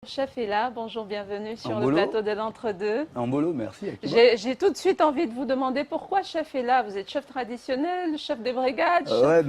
Le chef est là, bonjour, bienvenue sur le Mbolo. plateau de l'Entre-deux. Mbolo, merci. J'ai tout de suite envie de vous demander pourquoi chef est là. Vous êtes chef traditionnel, chef des brigades, Ouais, chef,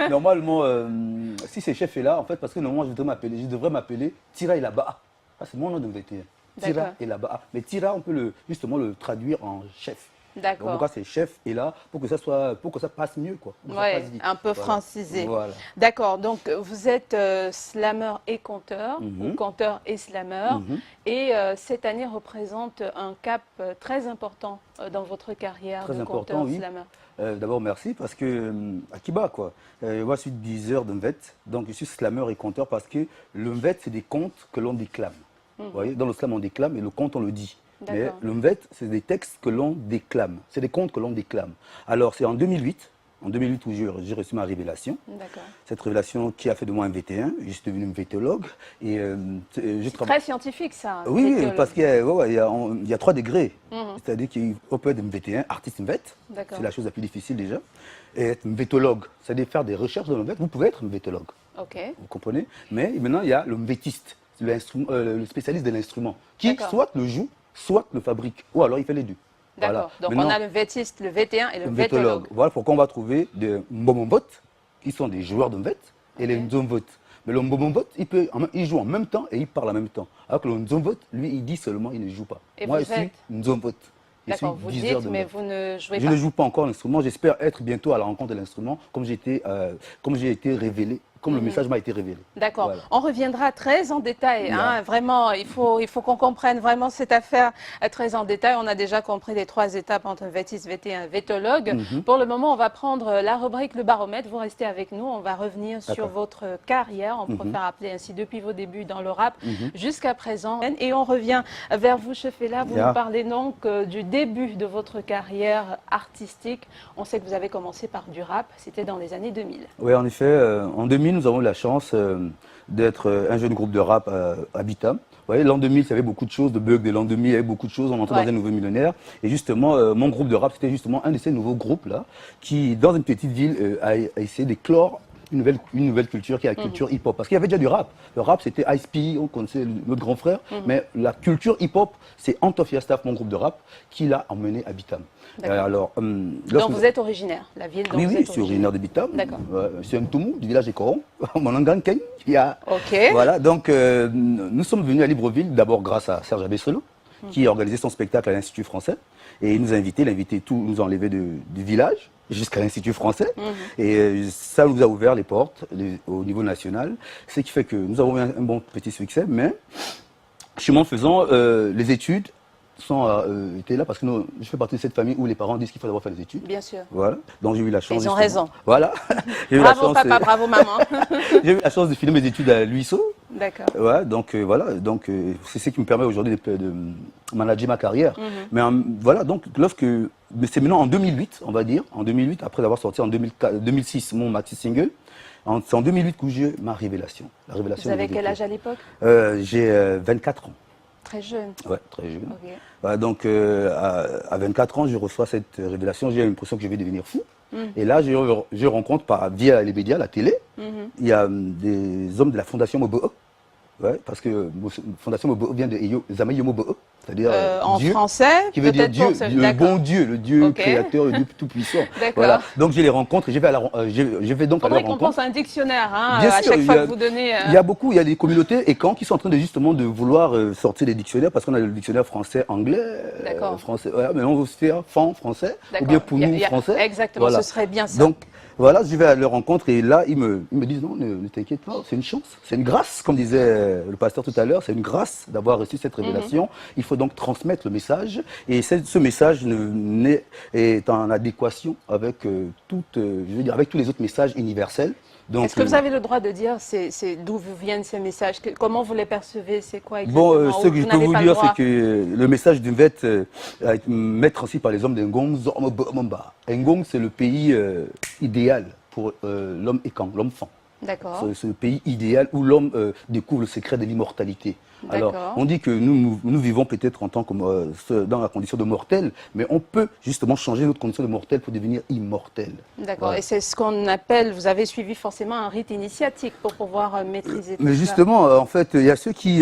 normalement, si c'est chef est là, en fait, parce que normalement, je devrais m'appeler Tira et là-bas. Ah, c'est mon nom de VT. Tira D'accord. et là-bas. Mais Tira, on peut justement le traduire en chef. Donc, D'accord. pourquoi c'est chef est là pour que ça passe mieux, quoi. Pour que ça Ouais, passe vite. un peu Voilà. francisé. Voilà. D'accord, donc vous êtes slammer et conteur, Mhm. ou conteur et slammer, Mhm. et cette année représente un cap très important dans votre carrière Très de important, conteur oui. slammer. D'abord, merci parce que Akiba, quoi. Moi, je suis 10 heures de Mvet, donc je suis slammer et conteur parce que le Mvet, c'est des contes que l'on déclame. Vous voyez, dans le slam, on déclame et le conte, on le dit. Mais D'accord. le Mvet, c'est des textes que l'on déclame. C'est des contes que l'on déclame. Alors, c'est en 2008 où j'ai reçu ma révélation. D'accord. Cette révélation qui a fait de moi un VT1. Je suis devenu MVTologue. Et je C'est très scientifique ça. oui, VTologue. parce qu'il y a, ouais, il y a 3 degrés. Mhm. C'est-à-dire qu'on peut être MVT1, artiste MVET, D'accord. c'est la chose la plus difficile déjà. Et être MVTologue, c'est-à-dire faire des recherches dans le MVET, vous pouvez être MVTologue, Ok. vous comprenez. Mais maintenant, il y a le MVETiste, le spécialiste de l'instrument, qui D'accord. soit le joue, soit le fabrique, ou alors il fait les deux. D'accord. Donc Maintenant, on a le vétiste, le VT1 et le MVTologue. vétologue. Voilà pourquoi on va trouver des Mbomombot, qui sont des joueurs de MVET, et les Ok. Nzomvot. Mais le Mbomombot, il joue en même temps et il parle en même temps. Alors que le Nzomvot, lui, il dit seulement, il ne joue pas. Et Moi, vous je suis êtes Nzomvot. Je suis D'accord, vous 10 heures dites, de mais MVET. vous ne jouez Je pas. ne joue pas encore l'instrument. J'espère être bientôt à la rencontre de l'instrument, comme j'ai été révélé, comme le message m'a été révélé. D'accord. Voilà. On reviendra très en détail. Yeah. Hein. Vraiment, il faut qu'on comprenne vraiment cette affaire très en détail. On a déjà compris les 3 étapes entre un vétiste, VT1, vétologue. Pour le moment, on va prendre la rubrique Le Baromètre. Vous restez avec nous. On va revenir sur D'accord. votre carrière. On préfère appeler ainsi depuis vos débuts dans le rap jusqu'à présent. Et on revient vers vous, chef Ella. Vous Yeah. nous parlez donc du début de votre carrière artistique. On sait que vous avez commencé par du rap. C'était dans les années 2000. Oui, en effet, en 2000, nous avons eu la chance d'être un jeune groupe de rap à Bitam. Vous voyez, l'an 2000, il y avait beaucoup de choses, de bugs de l'an 2000, il y avait beaucoup de choses, on entrait Ouais. dans un nouveau millénaire. Et justement, mon groupe de rap, c'était justement un de ces nouveaux groupes-là, qui, dans une petite ville, a essayé d'éclore une nouvelle culture qui est la culture hip-hop. Parce qu'il y avait déjà du rap. Le rap, c'était Ice-P, on connaissait notre grand frère. Mais la culture hip-hop, c'est Antofia Staff, mon groupe de rap, qui l'a emmené à Bitam. D'accord. Lorsque Donc vous êtes originaire, la ville dont oui, vous oui, êtes je suis originaire de Bitam. D'accord. C'est un Toumou du village des Corons, mon Angan Ken. Ok. Voilà, donc nous sommes venus à Libreville d'abord grâce à Serge Abessolo, qui a organisé son spectacle à l'Institut français. Et il nous a invités, nous a enlevés du village jusqu'à l'Institut français. Et ça nous a ouvert les portes au niveau national. Ce qui fait que nous avons eu un bon petit succès. Mais chemin faisant, les études étaient là parce que je fais partie de cette famille où les parents disent qu'il faut d'abord faire les études. Bien sûr. Voilà, donc j'ai eu la chance. Ils ont justement- raison. Voilà. J'ai eu la Bravo chance, papa, bravo maman. j'ai eu la chance de finir mes études à l'UISO. D'accord. Ouais, donc voilà, donc c'est ce qui me permet aujourd'hui de manager ma carrière. Mais voilà, donc mais c'est maintenant en 2008, on va dire, en 2008, après avoir sorti en 2006 mon maxi single, c'est en 2008 que j'ai ma révélation. La révélation Vous avez de quel VT. âge à l'époque? J'ai 24 ans. Très jeune. Ouais, très jeune. Ok. Voilà, donc à 24 ans, je reçois cette révélation, j'ai l'impression que je vais devenir fou. Et là, je rencontre via les médias, la télé, il y a des hommes de la Fondation Mobo'o. Ouais, parce que Fondation Mobo'o vient de Zama Yomobo'o, c'est-à-dire En Dieu, français, qui veut dire peut-être Dieu, pour ce- le d'accord. bon Dieu, le Dieu Ok. créateur, le Dieu tout-puissant. D'accord. Voilà. Donc je les rencontre et je vais donc à leur Faudrait qu'on rencontre. pense à un dictionnaire, hein, Bien à sûr, chaque il fois y a- que vous donnez. il y a des communautés et camps qui sont en train de justement de vouloir sortir des dictionnaires parce qu'on a le dictionnaire français-anglais, D'accord. français, ouais, mais on veut se faire fan français ou D'accord. bien pour Il y a- nous il y a- français. exactement, Voilà. ce serait bien ça. Donc voilà, je vais à leur rencontre et là ils me disent non, ne t'inquiète pas, c'est une chance, c'est une grâce, comme disait le pasteur tout à l'heure, c'est une grâce d'avoir reçu cette révélation. Il faut donc transmettre le message et ce message est en adéquation avec je veux dire, avec tous les autres messages universels. Donc, Est-ce que vous avez le droit de dire d'où vous viennent ces messages? Comment vous les percevez? C'est quoi exactement? bon, ce Ou que je vous peux n'avez vous pas le dire, droit? c'est que le message d'une vête a été mettre ainsi par les hommes d'Engong, Ngong, c'est le pays idéal pour l'homme écan, l'homme fan. D'accord. Ce pays idéal où l'homme découvre le secret de l'immortalité. Alors, on dit que nous vivons peut-être en tant que dans la condition de mortel, mais on peut justement changer notre condition de mortel pour devenir immortel. D'accord. Voilà. Et c'est ce qu'on appelle, vous avez suivi forcément un rite initiatique pour pouvoir maîtriser tout Mais justement, en fait, il y a ceux qui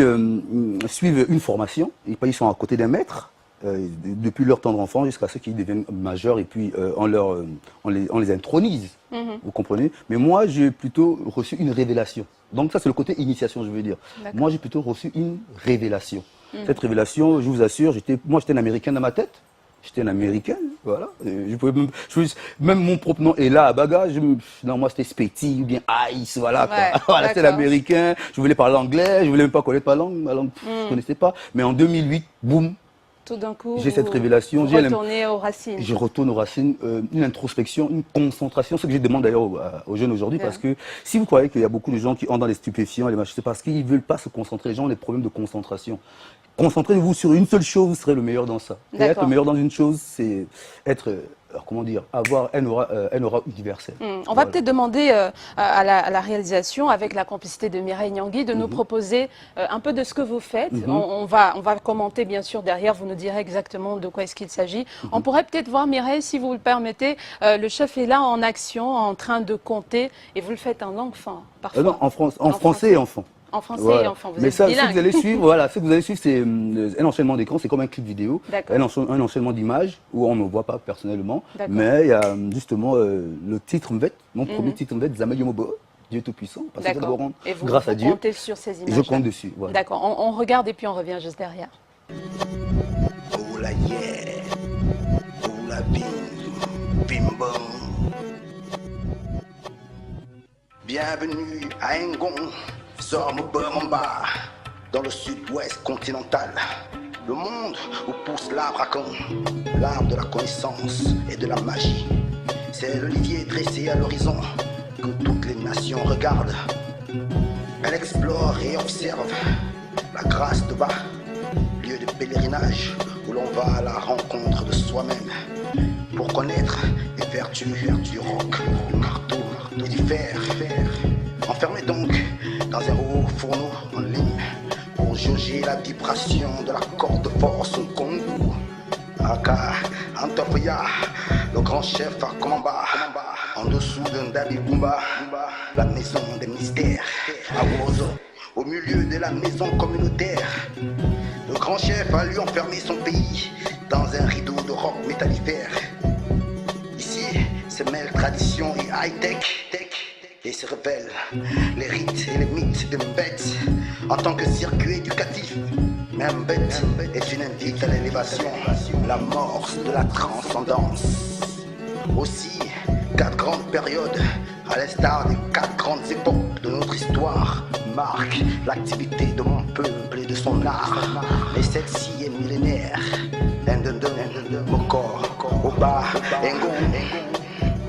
suivent une formation, ils sont à côté d'un maître, depuis leur tendre enfant jusqu'à ceux qui deviennent majeurs et puis on les intronise. Vous comprenez? Mais moi, j'ai plutôt reçu une révélation. Donc ça, c'est le côté initiation, je veux dire. Moi, j'ai plutôt reçu une révélation. Cette révélation, je vous assure, moi, j'étais un Américain dans ma tête. J'étais un Américain, voilà. Même mon propre nom est là à Baga. Non, moi, c'était Spetty ou bien Ice, voilà. Ouais, voilà, c'était l'Américain. Je voulais parler anglais, je voulais même pas connaître ma langue, je connaissais pas. Mais en 2008, boum. Tout d'un coup, j'ai cette révélation. Vous retournez aux racines. Je retourne aux racines, une introspection, une concentration. Ce que je demande d'ailleurs aux jeunes aujourd'hui, parce que si vous croyez qu'il y a beaucoup de gens qui entrent dans les stupéfiants, c'est parce qu'ils ne veulent pas se concentrer. Les gens ont des problèmes de concentration. Concentrez-vous sur une seule chose, vous serez le meilleur dans ça. Et être le meilleur dans une chose, c'est être, comment dire, avoir un aura universel. On va peut-être demander à la réalisation, avec la complicité de Mireille Nyangui, de nous proposer un peu de ce que vous faites. On va commenter bien sûr derrière, vous nous direz exactement de quoi est-ce qu'il s'agit. On pourrait peut-être voir, Mireille, si vous le permettez, le chef est là en action, en train de compter, et vous le faites en langue parfois. Non, en français et enfant. En français et enfant, vous êtes ça, bilingue. Ce que vous allez suivre, voilà, ce que vous allez suivre, c'est un enchaînement d'écran, c'est comme un clip vidéo, un enchaînement d'images où on ne me voit pas personnellement, mais il y a justement le titre Mvet, mon premier titre Mvet, Zamayo Mobo, Dieu Tout-Puissant, parce que et vous, grâce à Dieu. Comptez sur ces images. Je compte dessus. Voilà. D'accord, on regarde et puis on revient juste derrière. Oh la yeah, oh la bim, bim bam. Bienvenue à Engon. Sormobomba, dans le sud-ouest continental, le monde où pousse l'arbre à camp, l'arbre de la connaissance et de la magie. C'est l'olivier dressé à l'horizon que toutes les nations regardent. Elle explore et observe la grâce de bas, lieu de pèlerinage où l'on va à la rencontre de soi-même pour connaître les vertus du roc, du marteau et du fer. Enfermé donc dans un haut fourneau en ligne pour jauger la vibration de la corde de force au Congo. Aka Antofia, le grand chef à Komamba, en dessous d'un Dabibumba, la maison des mystères. À Wozo, au milieu de la maison communautaire, le grand chef a lui enfermé son pays dans un rideau de roc métallifère. Ici se mêlent tradition et high-tech. Et se révèlent les rites et les mythes de Mbet en tant que circuit éducatif. Mais Mbet est une invite à l'élévation, l'amorce de la transcendance. Aussi, 4 grandes périodes, à l'instar des 4 grandes époques de notre histoire, marquent l'activité de mon peuple et de son art. Mais celle-ci est millénaire. Mokor, Oba, Engon.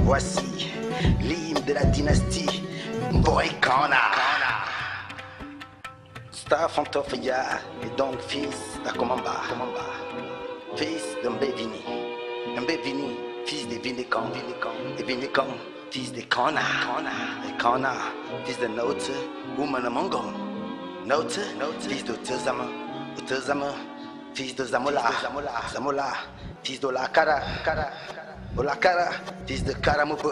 Voici l'hymne de la dynastie Mboikana. Stafantofia est donc fils d'Akomamba, fils de Mbevini. Mbevini, fils de Vinikan, et Vinikan, fils de Kana. Et Kana, fils de Note, Umanamongo. Note, fils de Tezama. Tezama, fils de Zamola. Zamola, fils de Olakara. Olakara, fils de Karamobo.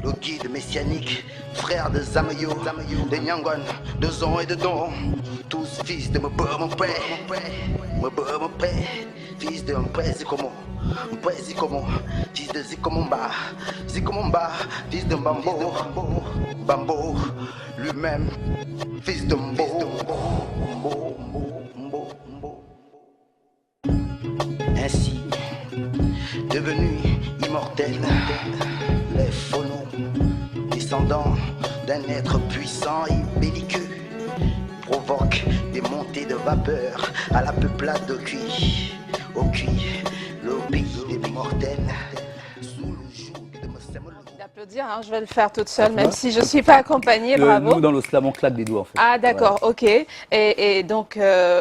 Le guide messianique, frère de Zamayo, de Nyangon, de Zon et de Don, tous fils de Mbo, mon père, fils de Mpé Zikomo, fils de Zikomomba, fils de Mbambo, Bambo, lui-même, fils de Mbo, Ainsi, devenu immortel, les phonos, descendants d'un être puissant et belliqueux, provoquent des montées de vapeur à la peuplade de Cuy. Au Cuy, le pays des mortels, sous le joug de Mossemolo. D'applaudir, hein, je vais le faire toute seule, même si je ne suis pas accompagnée, bravo. Nous, dans le slam, on claque des doigts, en fait. Ah, d'accord, ok. Et donc,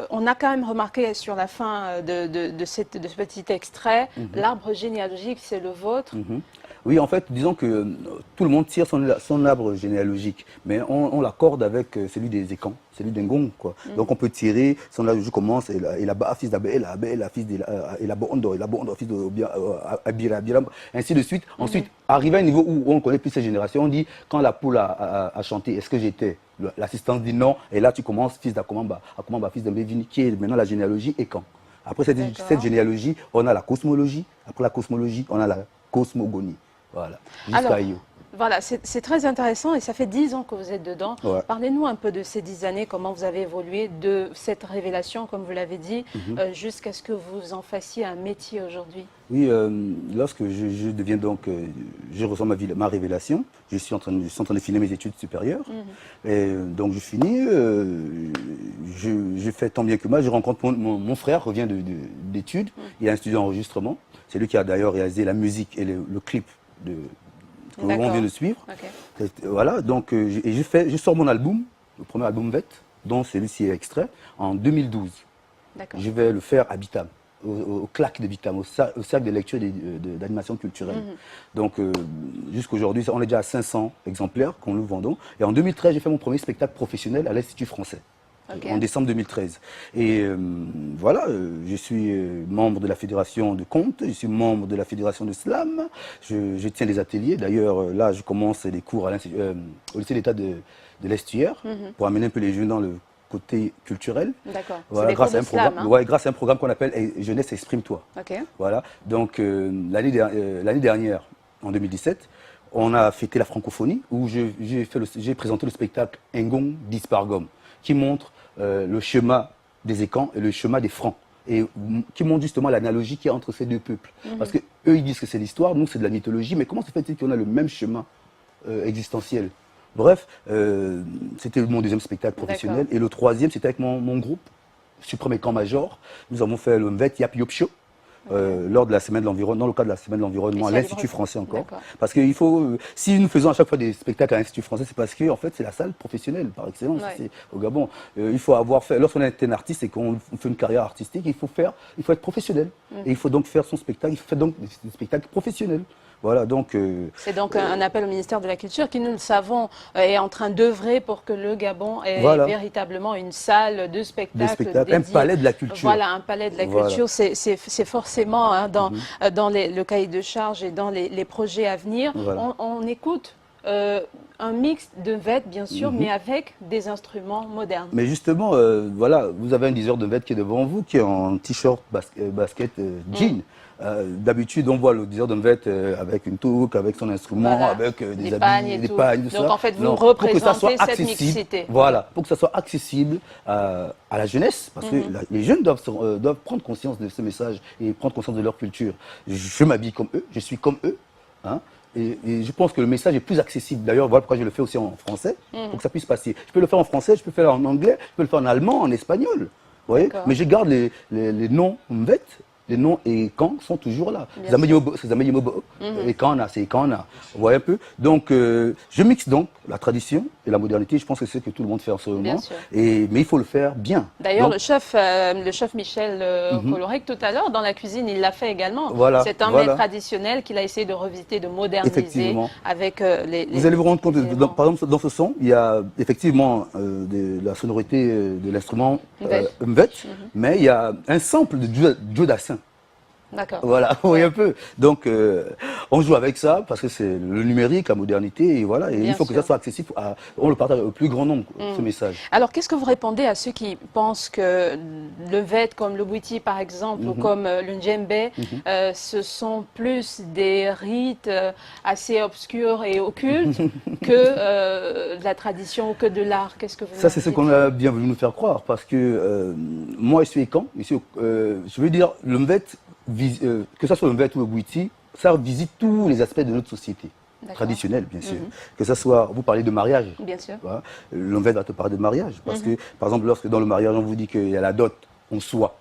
on a quand même remarqué sur la fin de ce petit extrait, l'arbre généalogique, c'est le vôtre. Oui, en fait, disons que tout le monde tire son arbre généalogique, mais on l'accorde avec celui des Écans, celui d'un Ngong, quoi. Donc on peut tirer, son arbre commence, et là-bas, fils d'Abela, Abela, fils d'Elabondo, Elabondo, fils d'Abira, Abira, ainsi de suite. Ensuite, arrivé à un niveau où on ne connaît plus ces générations, on dit, quand la poule a chanté, est-ce que j'étais? L'assistance dit non, et là tu commences, fils d'Akomamba, Akomamba, fils d'Ambevini, qui est maintenant la généalogie Écan. Après cette généalogie, on a la cosmologie, après la cosmologie, on a la cosmogonie. Voilà, jusqu'à Io. Voilà, c'est très intéressant et ça fait 10 ans que vous êtes dedans. Ouais. Parlez-nous un peu de ces 10 années, comment vous avez évolué de cette révélation, comme vous l'avez dit, jusqu'à ce que vous en fassiez un métier aujourd'hui. Oui, lorsque je deviens donc, je reçois ma révélation, je suis en train de finir mes études supérieures. Et donc je finis, je fais tant bien que mal, je rencontre mon frère, revient d'études, il a un studio d'enregistrement, c'est lui qui a d'ailleurs réalisé la musique et le clip que on vient de suivre. Okay. Voilà, donc je sors mon album, le premier album VET, dont celui-ci est extrait, en 2012. Je vais le faire à Bitam, au CLAC de Bitam, au cercle de lecture et d'animation culturelle. Donc jusqu'aujourd'hui, on est déjà à 500 exemplaires qu'on nous vendons. Et en 2013, j'ai fait mon premier spectacle professionnel à l'Institut français. En décembre 2013. Et voilà, je suis membre de la Fédération de contes, je suis membre de la Fédération de slam, je tiens des ateliers. D'ailleurs, là, je commence des cours au lycée d'État de l'Estuaire pour amener un peu les jeunes dans le côté culturel. D'accord. Voilà, grâce à un programme qu'on appelle Jeunesse Exprime-toi. Voilà, donc l'année dernière, en 2017, on a fêté la francophonie où j'ai présenté le spectacle Ngong Dispargom qui montre le chemin des Écans et le chemin des Francs, et qui montre justement l'analogie qu'il y a entre ces deux peuples. Parce qu'eux, ils disent que c'est l'histoire, nous, c'est de la mythologie, mais comment se fait-il qu'on a le même chemin existentiel? Bref, c'était mon deuxième spectacle professionnel, et le troisième, c'était avec mon groupe, Suprême Écan Major. Nous avons fait le Mvet Yap Yop Show. Lors de la semaine de l'environnement, dans le cadre de la semaine de l'environnement à l'Institut français encore. Parce qu'il faut, si nous faisons à chaque fois des spectacles à l'Institut français, c'est parce que en fait c'est la salle professionnelle par excellence au Gabon. Il faut avoir fait, lorsqu'on est un artiste et qu'on fait une carrière artistique, il faut être professionnel. Et il faut donc faire son spectacle, il fait donc des spectacles professionnels. Voilà, donc... C'est donc un appel au ministère de la Culture qui, nous le savons, est en train d'œuvrer pour que le Gabon ait véritablement une salle de spectacle dédiée. Un palais de la culture. Voilà, un palais de la culture. C'est forcément dans le cahier de charge et dans les projets à venir. On écoute un mix de VET, bien sûr, mais avec des instruments modernes. Mais justement, voilà, vous avez un diseur de VET qui est devant vous, qui est en t-shirt, basket, jean. D'habitude, on voit le diseur de VET avec une touque, avec son instrument, avec des habits, des pagnes, tout ça. Donc en fait, vous représentez cette mixité. Voilà, pour que ça soit accessible à la jeunesse, parce que les jeunes doivent prendre conscience de ce message et prendre conscience de leur culture. Je m'habille comme eux, je suis comme eux. Hein, et je pense que le message est plus accessible. D'ailleurs, voilà pourquoi je le fais aussi en français, pour que ça puisse passer. Je peux le faire en français, je peux le faire en anglais, je peux le faire en allemand, en espagnol. Vous voyez, mais je garde les noms VET. Les noms et quand sont toujours là. C'est Zamayimobo, et quand on a, c'est quand on a. Vous voyez un peu. Donc, je mixe donc la tradition et la modernité. Je pense que c'est ce que tout le monde fait en ce moment. Mais il faut le faire bien. D'ailleurs, le chef Michel Colorec, tout à l'heure, dans la cuisine, il l'a fait également. C'est un mets traditionnel qu'il a essayé de revisiter, de moderniser avec les... Vous allez vous rendre compte, par exemple, dans ce son, il y a effectivement la sonorité de l'instrument Mvet, mais il y a un sample de Joe Dassin. D'accord. Voilà, oui, un peu. Donc, on joue avec ça parce que c'est le numérique, la modernité, et voilà. Et il faut que ça soit accessible, on le partage au plus grand nombre, ce message. Alors, qu'est-ce que vous répondez à ceux qui pensent que le VET, comme le Bouiti par exemple, ou comme le Ndjembe, ce sont plus des rites assez obscurs et occultes que de la tradition ou que de l'art? Qu'est-ce que vous Ça, c'est ce qu'on a bien voulu nous faire croire, parce que moi, je suis Écan, je veux dire, le VET, que ce soit le Mvet ou le Bouiti, ça visite tous les aspects de notre société traditionnelle, bien sûr. Que ce soit, vous parlez de mariage. Bien sûr. Voilà. Le Mvet va te parler de mariage. Parce que, par exemple, lorsque dans le mariage, on vous dit qu'il y a la dot en soi,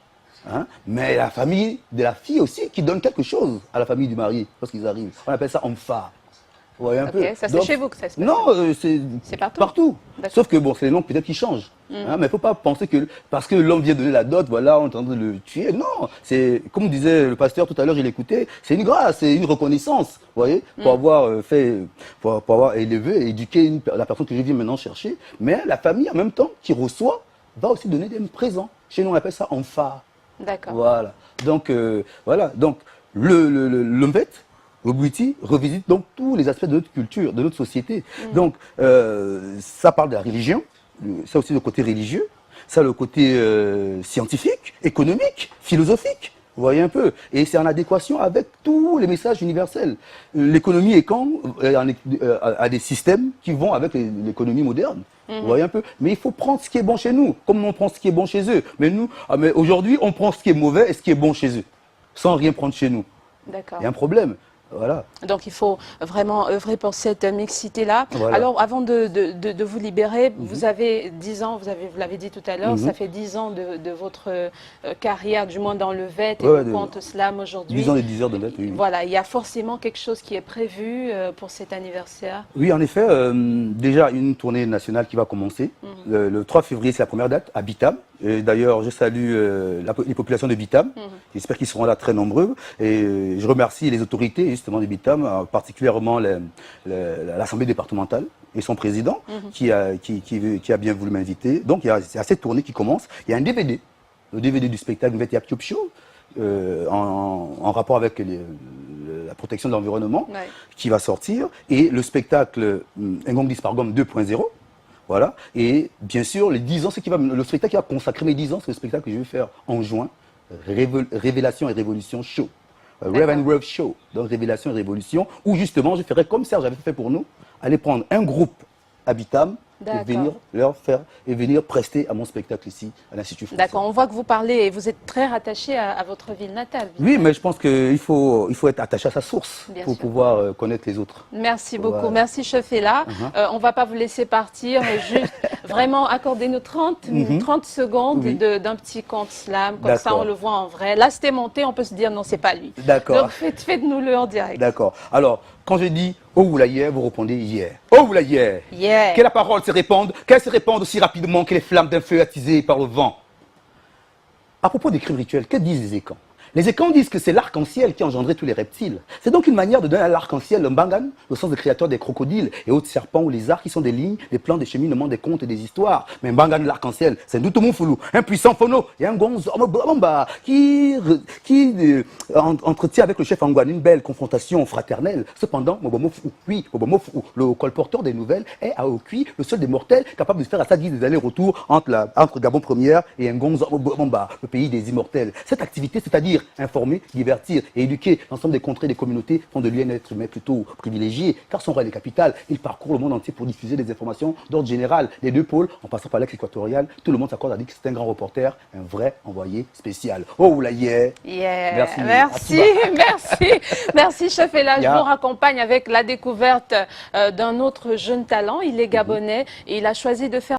hein, mais la famille de la fille aussi qui donne quelque chose à la famille du mari lorsqu'ils arrivent. On appelle ça omphar. Vous voyez un Ok, peu. ça c'est Donc, chez vous que ça se passe? Non, C'est partout. partout. D'accord. Sauf que bon, c'est les noms peut-être qui changent. Hein, mais il ne faut pas penser que parce que l'homme vient donner la dot, voilà, on est en train de le tuer. Non, c'est comme disait le pasteur tout à l'heure, j'ai l'écouté, c'est une grâce, c'est une reconnaissance, vous voyez, pour avoir pour avoir élevé, éduqué la personne que je viens maintenant chercher. Mais la famille, en même temps, qui reçoit, va aussi donner des présents. Chez nous, on appelle ça en phare. D'accord. Voilà. Donc, voilà. Donc, le Mvet, le Bwiti, revisite donc tous les aspects de notre culture, de notre société. Donc, ça parle de la religion, ça aussi le côté religieux, ça le côté scientifique, économique, philosophique. Vous voyez un peu. Et c'est en adéquation avec tous les messages universels. L'économie est quand a des systèmes qui vont avec l'économie moderne. Vous voyez un peu. Mais il faut prendre ce qui est bon chez nous, comme on prend ce qui est bon chez eux. Mais nous, mais aujourd'hui, on prend ce qui est mauvais et ce qui est bon chez eux, sans rien prendre chez nous. D'accord. Il y a un problème. Voilà. Donc il faut vraiment œuvrer pour cette mixité-là. Voilà. Alors avant de vous libérer, vous avez 10 ans, vous l'avez dit tout à l'heure, ça fait 10 ans de votre carrière, du moins dans le VET et le conte slam aujourd'hui. 10 ans et 10 heures de VET, oui. Voilà, il y a forcément quelque chose qui est prévu pour cet anniversaire. Oui, en effet, déjà une tournée nationale qui va commencer. Le 3 février, c'est la première date, à Bitam. D'ailleurs, je salue les populations de Bitam. J'espère qu'ils seront là très nombreux. Et je remercie les autorités justement de Bitam, particulièrement l'Assemblée départementale et son président qui a bien voulu m'inviter. Donc, il y a cette tournée qui commence. Il y a un DVD, le DVD du spectacle Mvet Yakyop Show, en rapport avec la protection de l'environnement, qui va sortir. Et le spectacle Ngong Dispargom 2.0. Voilà. Et bien sûr, les 10 ans, le spectacle qui va consacrer mes 10 ans, c'est le spectacle que je vais faire en juin, Révélation et Révolution Show. Rev and Rev Show, donc Révélation et Révolution, où justement je ferai comme Serge avait fait pour nous, aller prendre un groupe à Bitam et venir prester à mon spectacle ici à l'Institut français. D'accord, on voit que vous parlez et vous êtes très rattaché à votre ville natale. Oui, mais je pense qu'il faut être attaché à sa source pour pouvoir connaître les autres. Merci beaucoup, merci Chefela. On ne va pas vous laisser partir, juste vraiment accordez-nous 30 secondes d'un petit conte slam, comme ça on le voit en vrai. Là c'était monté, on peut se dire non, c'est pas lui. D'accord. Donc faites-nous-le en direct. D'accord. Alors, quand je dis « Oh, oula, yeah », vous répondez « Yeah ». « Oh, oula, yeah ». Yeah. Que la parole se répande, qu'elle se répande aussi rapidement que les flammes d'un feu attisé par le vent. À propos des crimes rituels, que disent les écans? Les écans disent que c'est l'arc-en-ciel qui a engendré tous les reptiles. C'est donc une manière de donner à l'arc-en-ciel le mbangan, le sens de créateur des crocodiles et autres serpents ou lézards qui sont des lignes, des plans, des cheminements, des contes et des histoires. Mais mbangan, l'arc-en-ciel, c'est un Doutoumoufoulou, un puissant phono et un gonzomobamba qui entretient avec le chef Angouane une belle confrontation fraternelle. Cependant, le colporteur des nouvelles est à Okui, le seul des mortels capable de faire à sa guise des allers-retours entre Gabon Première et Ngonzomobamba, le pays des immortels. Cette activité, c'est-à-dire informer, divertir et éduquer l'ensemble des contrées et des communautés font de lui un être humain plutôt privilégié, car son rôle est capital. Il parcourt le monde entier pour diffuser des informations d'ordre général. Les deux pôles, en passant par l'axe équatorial, tout le monde s'accorde à dire que c'est un grand reporter, un vrai envoyé spécial. Oh là, yeah. Merci Chefela. Je vous raccompagne avec la découverte d'un autre jeune talent. Il est gabonais et il a choisi de faire